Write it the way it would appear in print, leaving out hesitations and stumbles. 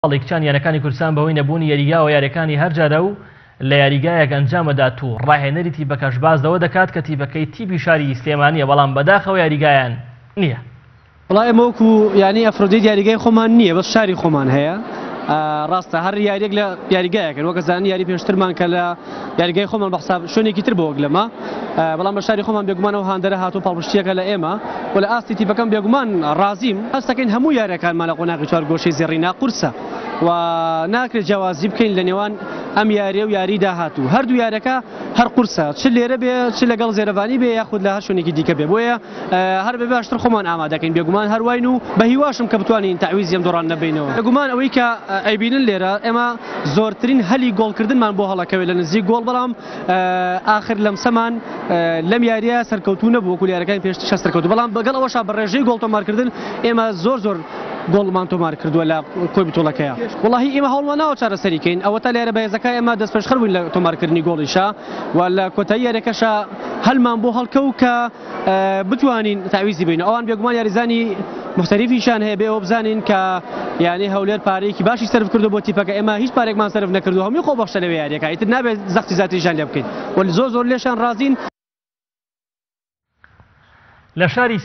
باڵێکچان یانەکانی کوردستان بەهۆی نەبوونی یاریگا و یاریەکانی هەرجارە و لە یاریگایەک ئەنجامەدات و ڕاهێنەری تیپەکەش باز دەکات کە تیپەکەی تیپی شاری سلێمانیە بەڵام بەداخەوە یاریگایان نییە. وڵای ئێمە وەکو یعنی ئەفرۆدیت یاریگای خۆمان نییە بەس شاری خۆمان هەیە. ڕاستە هەر یاریێک لە یاریگایەکەن وەکە زانانی یاری پێشترمان کە لە یاریگای خۆمان بە حساب شوێنێکی تر بۆ وەک لەمە بەڵام بە شاری خۆمان بێگومانەوە هاندەرە هاتوو پاڵپشتیەکە لە ئێمە و لە ئاستی تیپەکەم بێگومان ڕازیم هەستەکەین هەموو یاریەکانمان لە قۆناغی چوارگۆشەی زێڕینا قورسە و ناکرێت جیاوازی بکەین لە نێوان ئەم یاریە و یاری داهاتوو هەردوو یارەکە هەر قورسە چ لێرە بێ چ لەگەڵ زێرەوانی بێ یاخود لە هەر شوێنێکی دیکە بێ بۆیە هەر بێ باشتر خۆمان ئامادەکەین بێگومان هەروین و بە هیواشم کە بتوانین تەعویزی ئەم دۆڕان نەبینەوە بێگومان ئەوەی کە ئەیبینن لێرە ئێمە زۆرترین هەلی گۆڵکردنمان بۆ هەڵەکەوێت لە نزیک گۆڵ بەڵام ئاخر لەمسەمان لەم یاریە سەرکەوتوو نەبوو وەکو یاریەکانی پێشتر سەرکەوتوو بەڵام بەگەڵ ئەوەشا بە ڕێژەی گۆڵ تۆمارکردن ئێمە زۆر گۆڵمان تۆمار کردووە لە کۆی بتۆڵەکەیە وڵاهی ئێمە هەوڵمان ناوە چارەسەریکەین ئەوە تا لێرە بەهێزەکە ئێمە دەست پێشخەر بووین لە تۆمارکردنی گۆڵیشا و لە کۆتایی یاریەکەشە هەلمان بۆ هەڵکەوت کە بتوانین تاویزی بین ئەوان بێگومان یاریزانی مختلفیشان هەیە بێ ئەوە بزانین کە یعنی هەولێر پارەیەکی باشی سەرف کردو بۆ تیپەکە ئێمە هیچ پارێکمان سەرف نەکردو هەمووی خۆبەخشە لەوێ یاریەکە ئیتر نابێت زەختی زیاتریشان لێ بکەین و زۆر لێشان ڕازین لە شاری